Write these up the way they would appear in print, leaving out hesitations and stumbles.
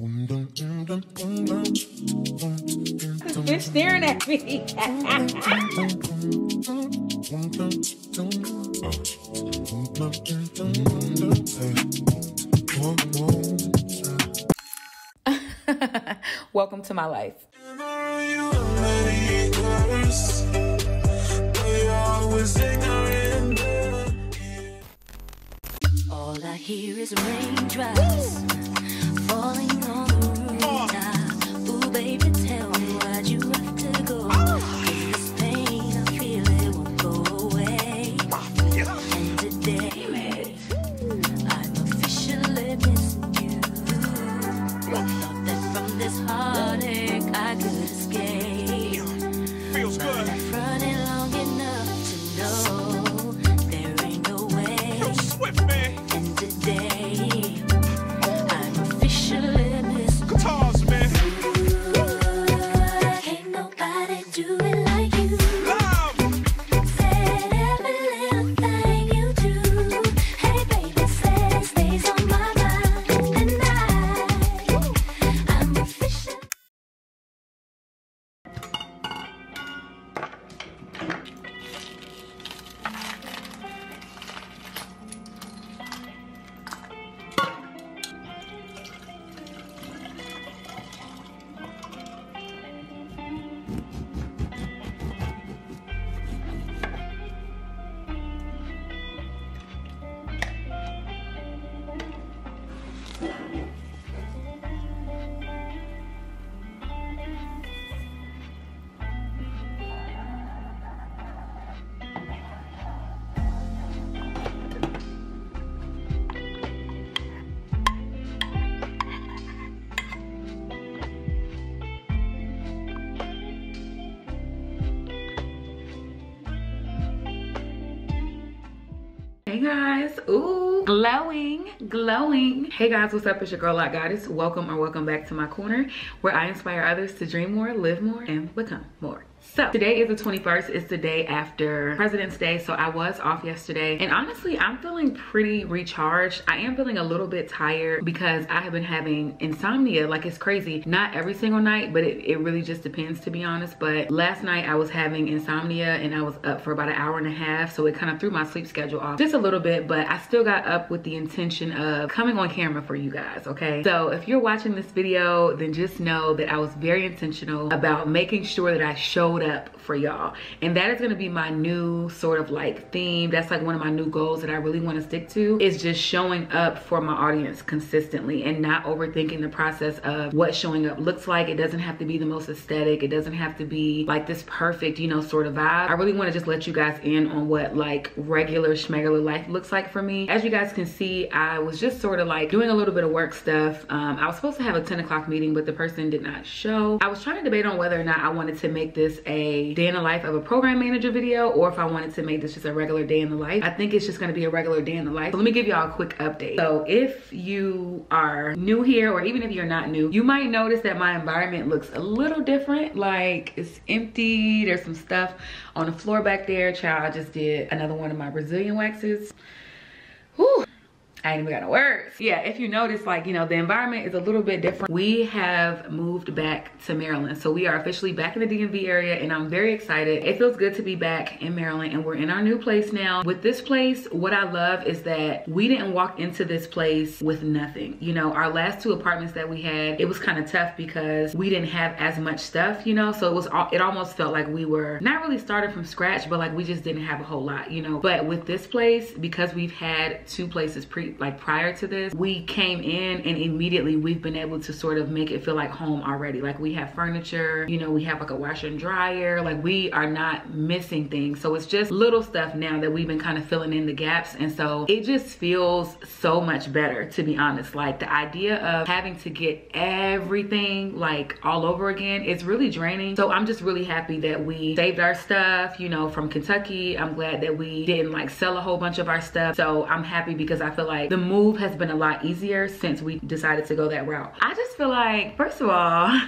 You're staring at me. Welcome to my life. All I hear is raindrops falling on the rooftop. Ooh, baby, tell me why'd you have to go? 'Cause this pain, I feel it won't go away. And today, I'm officially missing you. Thought that from this heartache I could escape. Feels good. But I've run it long enough to know there ain't no way. Swift, man. And today, I'm officially missing Guitars, man. you. Can't nobody do it like you. Love. Said every little thing you do. Hey, baby, said it stays on my mind. And I'm officially. Hey guys, ooh, glowing. Hey guys, what's up? It's your girl Lock Goddess. Welcome back to my corner where I inspire others to dream more, live more, and become more. So today is the 21st. It's the day after President's Day, so I was off yesterday, and honestly I'm feeling pretty recharged. I am feeling a little bit tired because I have been having insomnia like it's crazy. Not every single night, but it really just depends, to be honest. But last night I was having insomnia and I was up for about an hour and a half, so it kind of threw my sleep schedule off just a little bit, but I still got up with the intention of coming on camera for you guys, okay? So if you're watching this video, then just know that I was very intentional about making sure that I showed up for y'all, and that is going to be my new sort of like theme. That's like one of my new goals that I really want to stick to, is just showing up for my audience consistently and not overthinking the process of what showing up looks like. It doesn't have to be the most aesthetic, it doesn't have to be like this perfect, you know, sort of vibe. I really want to just let you guys in on what like regular schmegular life looks like for me. As you guys can see, I was just sort of like doing a little bit of work stuff. I was supposed to have a 10 o'clock meeting, but the person did not show. I was trying to debate on whether or not I wanted to make this a day in the life of a program manager video, or if I wanted to make this just a regular day in the life. I think it's just going to be a regular day in the life. So let me give y'all a quick update. So if you are new here, or even if you're not new, you might notice that my environment looks a little different. Like it's empty, there's some stuff on the floor back there. Child, I just did another one of my Brazilian waxes. Whew. I ain't even got no words. Yeah, if you notice, like, you know, the environment is a little bit different. We have moved back to Maryland. So we are officially back in the DMV area, and I'm very excited. It feels good to be back in Maryland, and we're in our new place now. With this place, what I love is that we didn't walk into this place with nothing. You know, our last two apartments that we had, it was kind of tough because we didn't have as much stuff, you know? So it almost felt like we were not really starting from scratch, but like we just didn't have a whole lot, you know? But with this place, because we've had two places prior to this, we came in and immediately we've been able to sort of make it feel like home already. Like we have furniture, you know, we have like a washer and dryer, like we are not missing things. So it's just little stuff now that we've been kind of filling in the gaps, and so it just feels so much better, to be honest. Like the idea of having to get everything like all over again, it's really draining. So I'm just really happy that we saved our stuff, you know, from Kentucky. I'm glad that we didn't like sell a whole bunch of our stuff. So I'm happy because I feel like the move move has been a lot easier since we decided to go that route. I just feel like, first of all,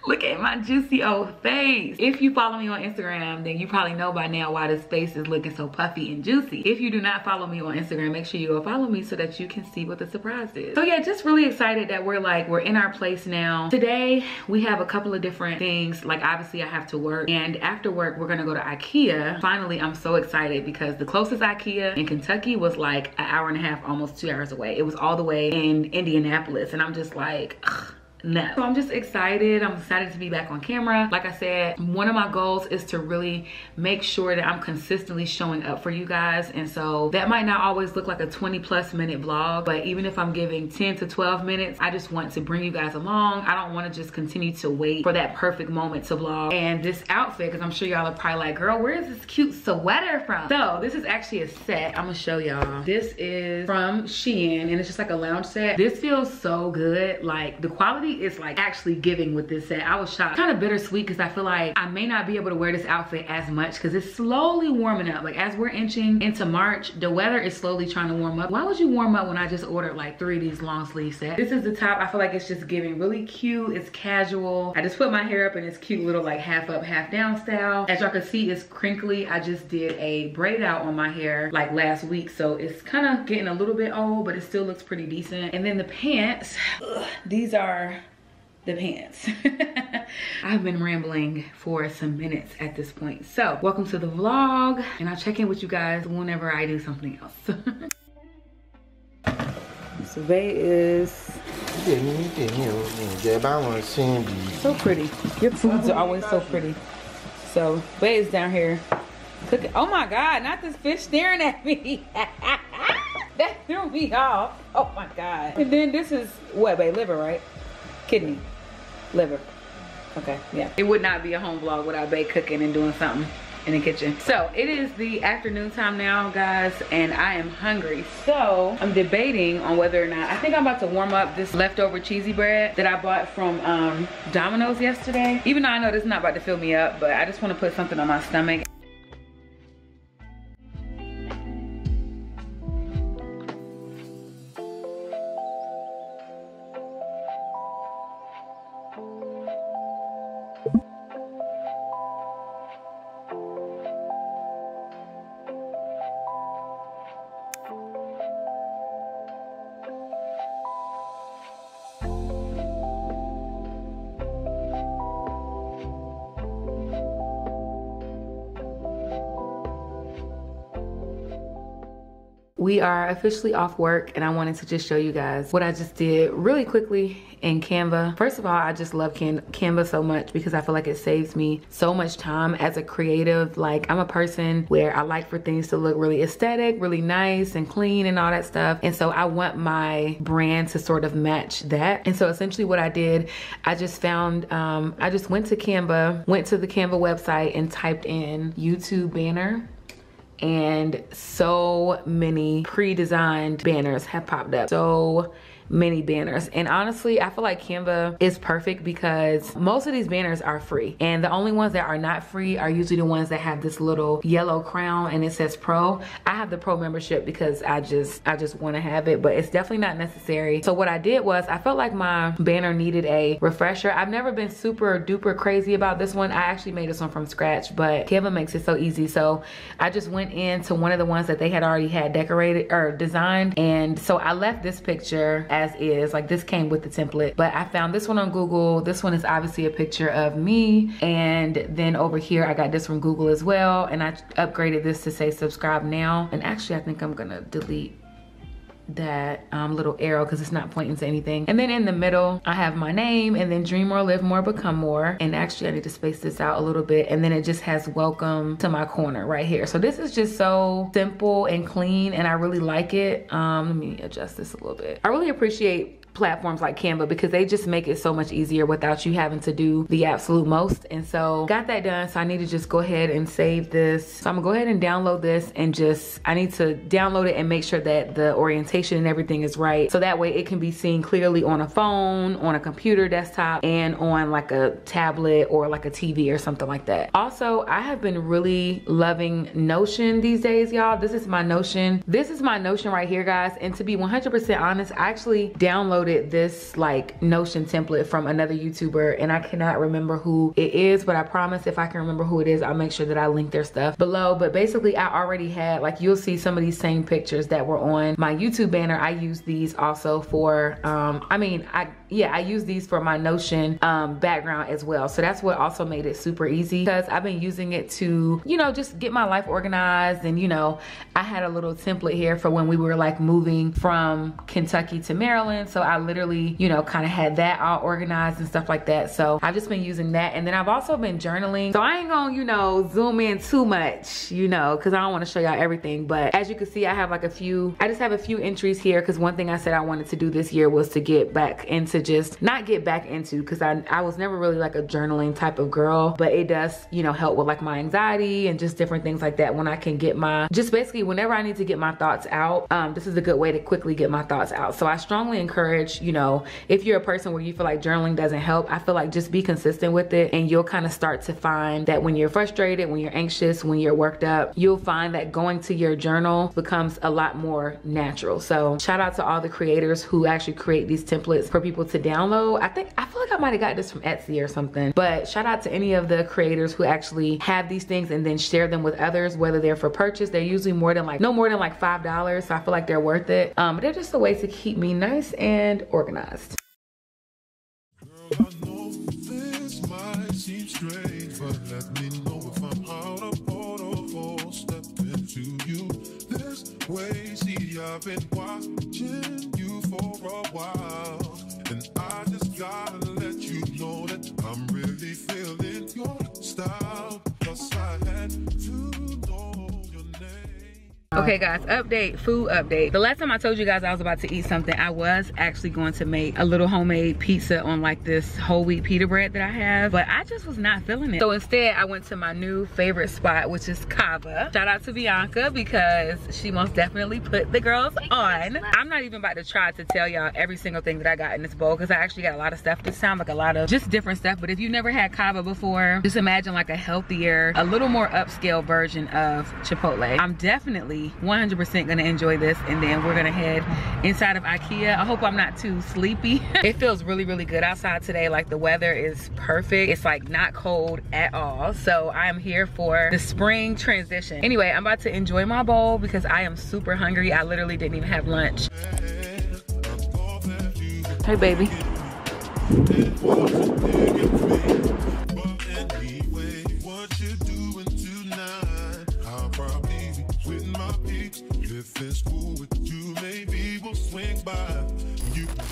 Look at my juicy old face. If you follow me on Instagram, then you probably know by now why this face is looking so puffy and juicy. If you do not follow me on Instagram, make sure you go follow me so that you can see what the surprise is. So yeah, just really excited that we're in our place now. Today, we have a couple of different things. Like obviously I have to work, and after work, we're gonna go to Ikea. Finally, I'm so excited because the closest Ikea in Kentucky was like an hour and a half, almost 2 hours away. It was all the way in Indianapolis, and I'm just like, ugh. No. So I'm just excited. I'm excited to be back on camera. Like I said, one of my goals is to really make sure that I'm consistently showing up for you guys. And so that might not always look like a 20+ minute vlog, but even if I'm giving 10 to 12 minutes, I just want to bring you guys along. I don't want to just continue to wait for that perfect moment to vlog. And this outfit, because I'm sure y'all are probably like, girl, where is this cute sweater from? So this is actually a set. I'm gonna show y'all. This is from Shein, and it's just like a lounge set. This feels so good. Like the quality is like actually giving with this set. I was shocked. Kind of bittersweet because I feel like I may not be able to wear this outfit as much because it's slowly warming up. Like as we're inching into March, the weather is slowly trying to warm up. Why would you warm up when I just ordered like 3 of these long sleeve sets? This is the top. I feel like it's just giving really cute. It's casual. I just put my hair up in this cute little like half up, half down style. As y'all can see, it's crinkly. I just did a braid out on my hair like last week, so it's kind of getting a little bit old, but it still looks pretty decent. And then the pants, these are the pants. I've been rambling for some minutes at this point. So welcome to the vlog, and I'll check in with you guys whenever I do something else. So Bay is so pretty. Your foods are always so pretty. So Bay is down here cooking. Oh my God, not this fish staring at me. That threw me off. Oh my God. And then this is what, Bay? Liver, right? Kidney. Liver. Okay, yeah. It would not be a home vlog without Bae cooking and doing something in the kitchen. So it is the afternoon time now, guys, and I am hungry. So I'm debating on whether or not, I think I'm about to warm up this leftover cheesy bread that I bought from Domino's yesterday. Even though I know this is not about to fill me up, but I just want to put something on my stomach. We are officially off work, and I wanted to just show you guys what I just did really quickly in Canva. First of all, I just love Canva so much because I feel like it saves me so much time as a creative. Like, I'm a person where I like for things to look really aesthetic, really nice and clean and all that stuff. And so I want my brand to sort of match that. And so essentially what I did, I just found, I just went to Canva, went to the Canva website and typed in YouTube banner. And so many pre-designed banners have popped up. So many banners. And honestly, I feel like Canva is perfect because most of these banners are free. And the only ones that are not free are usually the ones that have this little yellow crown and it says Pro. I have the Pro membership because I just want to have it, but it's definitely not necessary. So what I did was I felt like my banner needed a refresher. I've never been super duper crazy about this one. I actually made this one from scratch, but Canva makes it so easy. So I just went into one of the ones that they had already had decorated or designed. And so I left this picture as is, like this came with the template, but I found this one on Google. This one is obviously a picture of me, and then over here I got this from Google as well, and I upgraded this to say subscribe now. And actually I think I'm gonna delete that little arrow because it's not pointing to anything. And then in the middle I have my name, and then dream more, live more, become more. And actually I need to space this out a little bit, and then it just has welcome to my corner right here. So this is just so simple and clean, and I really like it. Let me adjust this a little bit. I really appreciate platforms like Canva because they just make it so much easier without you having to do the absolute most. And so got that done. So I need to just go ahead and save this. So I'm gonna go ahead and download this, and I need to download it and make sure that the orientation and everything is right. So that way it can be seen clearly on a phone, on a computer desktop, and on like a tablet or like a TV or something like that. Also, I have been really loving Notion these days, y'all. This is my Notion. This is my Notion right here, guys. And to be 100% honest, I actually downloaded downloaded this like Notion template from another YouTuber, and I cannot remember who it is, but I promise if I can remember who it is, I'll make sure that I link their stuff below. But basically I already had, like, you'll see some of these same pictures that were on my YouTube banner. I use these also for I use these for my Notion background as well. So that's what also made it super easy, because I've been using it to, you know, just get my life organized. And you know, I had a little template here for when we were like moving from Kentucky to Maryland. So I literally, you know, kind of had that all organized and stuff like that. So I've just been using that. And then I've also been journaling. So I ain't gonna, you know, zoom in too much, you know, because I don't want to show y'all everything. But as you can see, I have like I just have a few entries here, because one thing I said I wanted to do this year was to get back into not get back into, because I was never really like a journaling type of girl, but it does, you know, help with like my anxiety and just different things like that when I can get just basically whenever I need to get my thoughts out. This is a good way to quickly get my thoughts out. So I strongly encourage, you know, if you're a person where you feel like journaling doesn't help, I feel like just be consistent with it, and you'll kind of start to find that when you're frustrated, when you're anxious, when you're worked up, you'll find that going to your journal becomes a lot more natural. So shout out to all the creators who actually create these templates for people to download. I feel like I might have got this from Etsy or something, but shout out to any of the creators who actually have these things and then share them with others, whether they're for purchase. They're usually no more than like $5, so I feel like they're worth it. But they're just a way to keep me nice and organized. Girl, I know this might seem strange, but let me know if I'm out of order or step into you this way. See, I've been watching you for a while, and I just gotta let you know that I'm really feeling your style, 'cause I had to know your name. Okay guys, food update. The last time I told you guys I was about to eat something, I was actually going to make a little homemade pizza on like this whole wheat pita bread that I have, but I just was not feeling it. So instead I went to my new favorite spot, which is Cava. Shout out to Bianca, because she most definitely put the girls on. I'm not even about to try to tell y'all every single thing that I got in this bowl, because I actually got a lot of stuff. This sounds like a lot of just different stuff, but if you've never had Cava before, just imagine like a healthier, a little more upscale version of Chipotle. I'm definitely 100% gonna enjoy this, and then we're gonna head inside of Ikea. I hope I'm not too sleepy. It feels really, really good outside today. Like the weather is perfect. It's like not cold at all. So I am here for the spring transition. Anyway, I'm about to enjoy my bowl because I am super hungry. I literally didn't even have lunch. Hey, baby.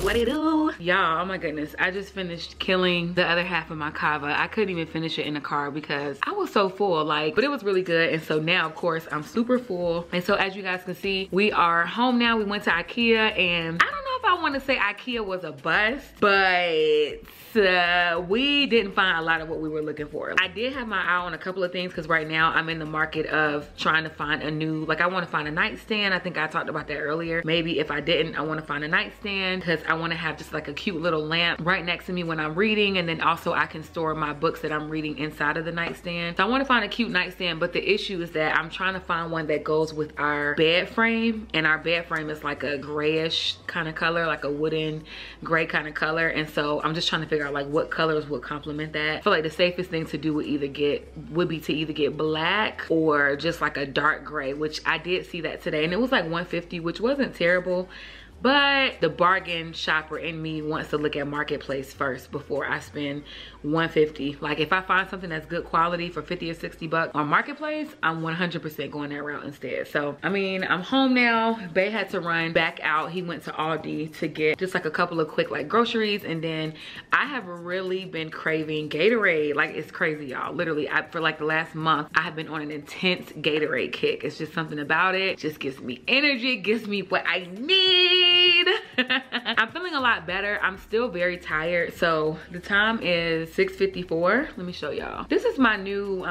What it do? Y'all, oh my goodness. I just finished killing the other half of my Cava. I couldn't even finish it in the car because I was so full, but it was really good. And so now, of course, I'm super full. And so as you guys can see, we are home now. We went to Ikea, and I don't know if I want to say Ikea was a bust, but we didn't find a lot of what we were looking for. I did have my eye on a couple of things, because right now I'm in the market of trying to find a new, like I want to find a nightstand. I think I talked about that earlier. Maybe if I didn't, I want to find a nightstand, because I want to have just like a cute little lamp right next to me when I'm reading, and then also I can store my books that I'm reading inside of the nightstand. So I want to find a cute nightstand, but the issue is that I'm trying to find one that goes with our bed frame, and our bed frame is like a grayish kind of color, like a wooden gray kind of color. And so I'm just trying to figure out like what colors would complement that. I feel like the safest thing to do would be to either get black or just like a dark gray, which I did see that today, and it was like $150, which wasn't terrible. But the bargain shopper in me wants to look at Marketplace first before I spend $150. Like if I find something that's good quality for 50 or 60 bucks on Marketplace, I'm 100% going that route instead. So, I mean, I'm home now. Bae had to run back out. He went to Aldi to get just like a couple of quick like groceries. And then I have really been craving Gatorade. Like it's crazy, y'all. Literally, for like the last month, I have been on an intense Gatorade kick. It's just something about it. It just gives me energy, gives me what I need. I'm feeling a lot better. I'm still very tired. So the time is 6:54. Let me show y'all. This is my new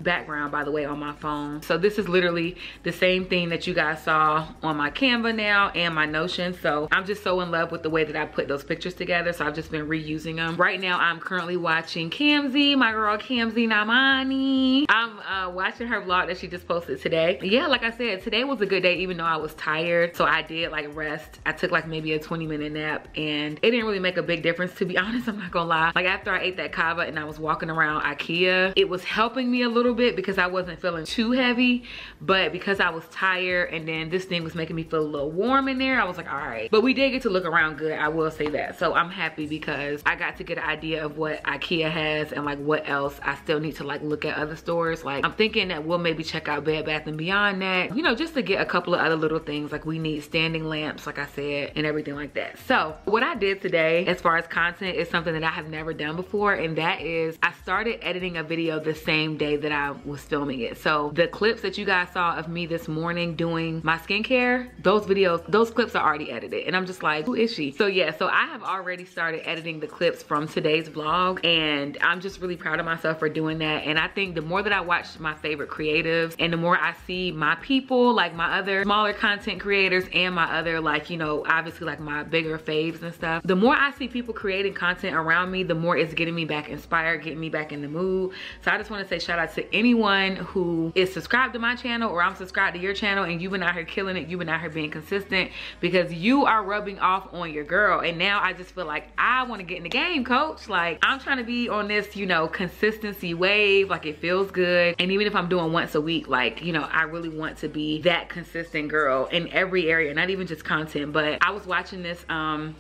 background, by the way, on my phone. So this is literally the same thing that you guys saw on my Canva now and my Notion. So I'm just so in love with the way that I put those pictures together. So I've just been reusing them. Right now I'm currently watching Camzy, my girl Camzy Namani. I'm watching her vlog that she just posted today. Yeah, like I said, today was a good day even though I was tired. So I did like rest. I took like maybe maybe a 20-minute nap, and it didn't really make a big difference, to be honest. I'm not gonna lie. Like after I ate that Cava and I was walking around Ikea, it was helping me a little bit because I wasn't feeling too heavy, but because I was tired and then this thing was making me feel a little warm in there, I was like, all right. But we did get to look around good, I will say that. So I'm happy because I got to get an idea of what Ikea has and like what else I still need to like look at other stores. Like I'm thinking that we'll maybe check out Bed Bath & Beyond that, you know, just to get a couple of other little things. Like we need standing lamps, like I said, and everything like that. So what I did today as far as content is something that I have never done before, and that is I started editing a video the same day that I was filming it. So the clips that you guys saw of me this morning doing my skincare, those clips are already edited, and I'm just like, who is she? So yeah, so I have already started editing the clips from today's vlog, and I'm just really proud of myself for doing that. And I think the more that I watch my favorite creatives and the more I see my people, like my other smaller content creators and my other, like, you know, obviously like my bigger faves and stuff, the more I see people creating content around me, the more it's getting me back inspired, getting me back in the mood. So I just want to say shout out to anyone who is subscribed to my channel, or I'm subscribed to your channel, and you've been out here killing it, you've been out here being consistent, because you are rubbing off on your girl. And now I just feel like I want to get in the game, coach. Like I'm trying to be on this, you know, consistency wave. Like it feels good. And even if I'm doing once a week, like, you know, I really want to be that consistent girl in every area, not even just content. But I was watching this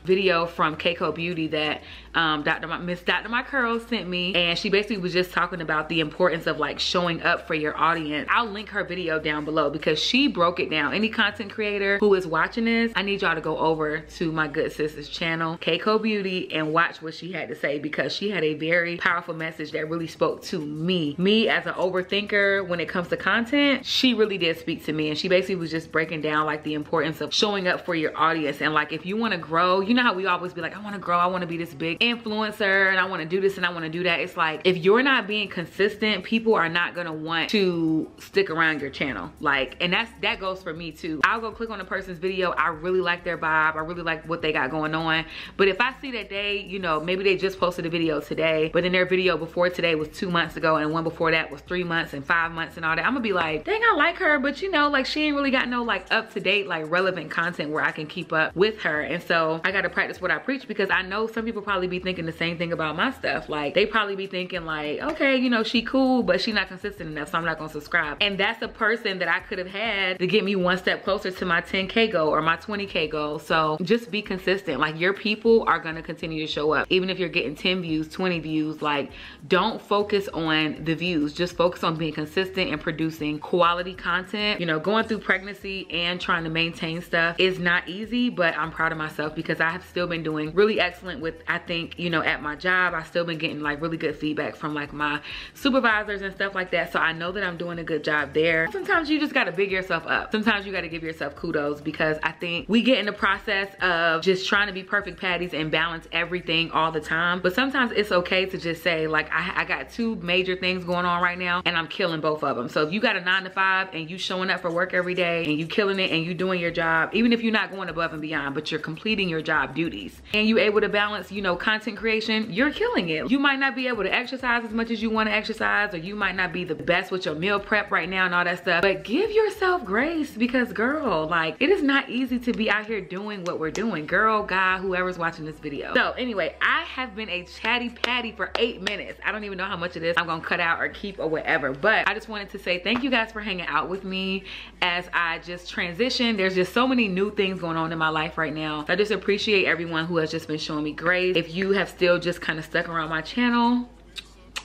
video from Keiko Beauty that Miss Dr. My Curls sent me, and she basically was just talking about the importance of like showing up for your audience. I'll link her video down below because she broke it down. Any content creator who is watching this, I need y'all to go over to my good sister's channel, Keiko Beauty, and watch what she had to say, because she had a very powerful message that really spoke to me as an overthinker when it comes to content. She really did speak to me, and she basically was just breaking down like the importance of showing up for your audience. And like if you want to grow, you know how we always be like, I want to grow, I want to be this big influencer, and I want to do this and I want to do that. It's like if you're not being consistent, people are not gonna want to stick around your channel. Like, and that goes for me too. I'll go click on a person's video, I really like their vibe, I really like what they got going on, but if I see that they, you know, maybe they just posted a video today, but then their video before today was 2 months ago, and one before that was 3 months and 5 months and all that, I'm gonna be like, dang, I like her, but you know, like she ain't really got no like up-to-date like relevant content where I can keep up with her. And so I gotta practice what I preach, because I know some people probably be thinking the same thing about my stuff. Like they probably be thinking like, okay, you know, she cool, but she not consistent enough, so I'm not gonna subscribe. And that's a person that I could have had to get me one step closer to my 10K goal or my 20K goal. So just be consistent. Like your people are gonna continue to show up. Even if you're getting 10 views, 20 views, like don't focus on the views. Just focus on being consistent and producing quality content. You know, going through pregnancy and trying to maintain stuff is not easy, but I'm proud of myself because I have still been doing really excellent with, I think, you know, at my job, I've still been getting like really good feedback from like my supervisors and stuff like that. So I know that I'm doing a good job there. Sometimes you just gotta big yourself up. Sometimes you gotta give yourself kudos, because I think we get in the process of just trying to be perfect patties and balance everything all the time. But sometimes it's okay to just say like, I got two major things going on right now and I'm killing both of them. So if you got a 9 to 5 and you showing up for work every day and you killing it and you doing your job, even if you're not going above and beyond, but you're completing your job duties, and you able to balance, you know, content creation, you're killing it. You might not be able to exercise as much as you want to exercise, or you might not be the best with your meal prep right now and all that stuff, but give yourself grace, because girl, like it is not easy to be out here doing what we're doing. Girl, guy, whoever's watching this video. So anyway, I have been a chatty patty for 8 minutes. I don't even know how much of this I'm gonna cut out or keep or whatever, but I just wanted to say thank you guys for hanging out with me as I just transition. There's just so many new things going on in my life right now. I just appreciate everyone who has just been showing me grace. If you have still just kind of stuck around my channel,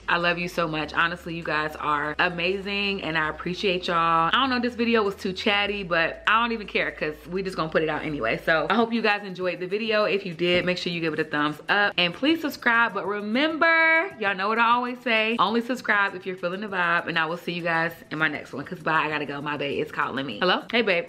I love you so much. Honestly, you guys are amazing and I appreciate y'all. I don't know, this video was too chatty, but I don't even care because we just gonna put it out anyway. So I hope you guys enjoyed the video. If you did, make sure you give it a thumbs up and please subscribe. But remember, y'all know what I always say, only subscribe if you're feeling the vibe, and I will see you guys in my next one, because bye, I gotta go. My babe is calling me. Hello? Hey babe.